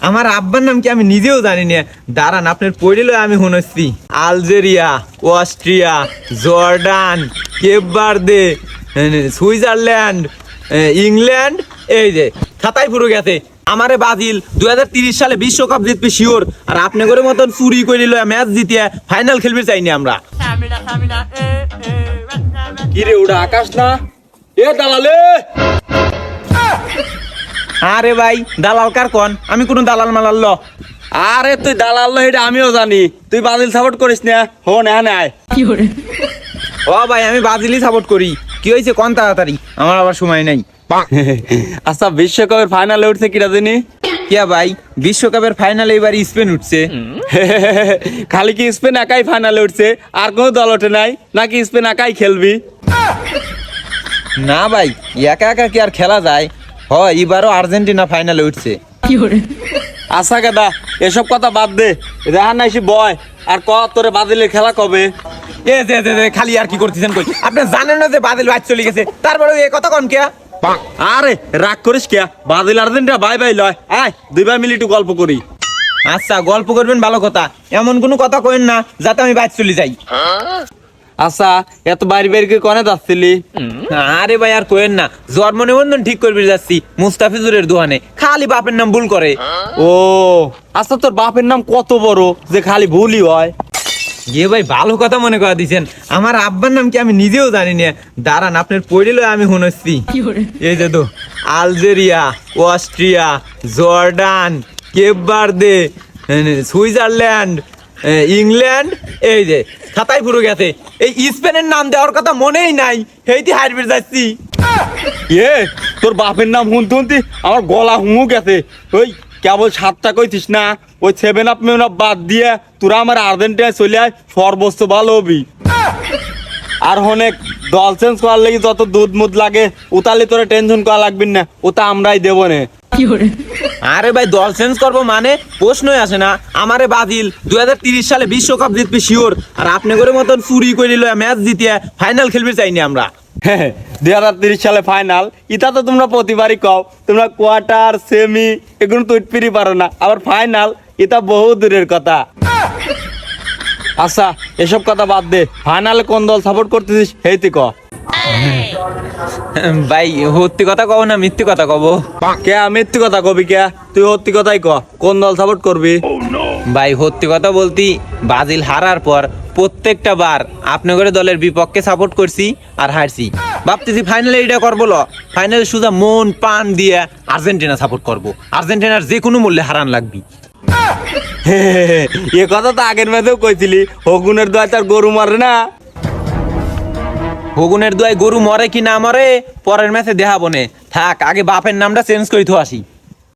আমার আব্বার নাম কি আমি নিজেও জানি না। দাঁড়ান আপনার পড়িল আমি শুনেছি। Algeria, Austria, Jordan, Cape Verde, Switzerland, England, এই যে খাতায় পুরো গেছে। আমারে ব্রাজিল 2030 সালে বিশ্বকাপ জিতবে শিওর। আর আপনি করে মতন চুরি করে ম্যাচ জিতিয়ে ফাইনাল খেলবে চাইনি আমরা। কি রে ওটা আকাশ না? এ দালালে! আরে ভাই দালাল কার কোন? আমি কোনো দালাল মালাল ল। আরে তুই দালাল না এটা আমিও জানি। তুই ব্রাজিল সাপোর্ট করিস না? হো না নাই। ও ভাই আমি ব্রাজিলই সাপোর্ট করি। কি হয়েছে কোন তাড়াতাড়ি, আমার আবার সময় নাই। আচ্ছা বিশ্বকাপের ফাইনালে উঠছে কিরা জানি? কিয়া ভাই বিশ্বকাপের ফাইনালে এবার স্পেন উঠছে। খালি কি স্পেন একাই ফাইনালে উঠছে আর কোনো দল ওঠে নাই নাকি স্পেন একাই খেলবি? না ভাই একা একা কি আর খেলা যায়? হয় এবারও আর্জেন্টিনা ফাইনালে উঠছে। আচ্ছা গাদা এসব কথা বাদ দে, রেহান নাইসি বয় আর ক তোরে ব্রাজিলের খেলা কবে? এ যে খালি আর কি করতেছেন কই? আপনি জানেন না যে ব্রাজিল বাইরে চলে গেছে, তারপরে এ কথা কোন কে? আরে রাগ করিস কে? ব্রাজিল আর্জেন্টিনা বাই বাই লয়, আয় দুইবার মিলে একটু গল্প করি। আচ্ছা গল্প করবেন ভালো কথা, এমন কোনো কথা কইেন না যাতে আমি বাইরে চলে যাই। আচ্ছা এত বাড়ি বাড়ি করে কনে যাচ্ছিলি? আরে ভাই আর কোয়েন না, জন্ম নিবন্ধন ঠিক করবে যাচ্ছি মুস্তাফিজুরের দোকানে। খালি বাপের নাম ভুল করে। ও আচ্ছা তোর বাপের নাম কত বড় যে খালি ভুলই হয়? এ ভাই ভালো কথা মনে করা দিছেন। আমার আব্বার নাম কি আমি নিজেও জানি না। দাঁড়ান আপনার পড়িল আমি শুনেছি। এই যে তো Algeria, Austria, Jordan, Cape Verde, Switzerland, England, এই যে খাতায় পুরো গেছে। এই স্পেনের নাম দেওয়ার কথা মনেই নাই, হেইটি হারবে যাচ্ছি। এ তোর বাপের নাম শুনতে শুনতে আমার গলা হুমু গেছে। ওই কেবল 7টা কইতিস না, ওই 7 আপ মেন বাদ দিয়ে তোরা আমার আর্জেন্টিনায় চলে আয়, সর্বোচ্চ ভালো হবি। আর অনেক দল চেঞ্জ করার লাগি যত দুধ মুদ লাগে উতালি তোরা টেনশন করা লাগবি না, ওটা আমরাই দেবো না। আরে ভাই দল চেঞ্জ করবো মানে প্রশ্নই আসে না। আমারে ব্রাজিল 2030 সালে বিশ্বকাপ জিতবে শিওর। আর আপনি করে মতন চুরি করে ম্যাচ জিতিয়ে ফাইনাল খেলবে চাইনি আমরা। 2030 সালে ফাইনাল, ইটা তো তোমরা প্রতিবারই কও। তোমরা কোয়ার্টার সেমি এগুলো তো উঠপিরি পারো না, আবার ফাইনাল এটা বহু দূরের কথা। আচ্ছা এসব কথা বাদ দে, ফাইনালে কোন দল সাপোর্ট করতেছিস হেইতে ক। ভাই সত্যি কথা কব না মিথ্যে কথা কব? কে মিথ্যে কথা কবি কে? তুই সত্যি কথাই ক, কোন দল সাপোর্ট করবি? ভাই সত্যি কথা বলতি ব্রাজিল হারার পর প্রত্যেকটা বার আপনাদের দলের বিপক্ষে সাপোর্ট করছি আর হারছি। ভাবতেছি ফাইনালে এটা করবো, ফাইনালে সুদা মন পান দিয়ে আর্জেন্টিনা সাপোর্ট করব। আর্জেন্টিনার যে কোনো মূল্যে হারান লাগবি। এ কথা তো আগের ম্যাচেও কইছিলি, হগুনের দোয়া তার গরু মারে না। হগুনের দোয়ায় গরু মরে কি না মরে পরের ম্যাচে দেখাবো নে। থাক আগে বাপের নামটা চেঞ্জ করে তো আসি।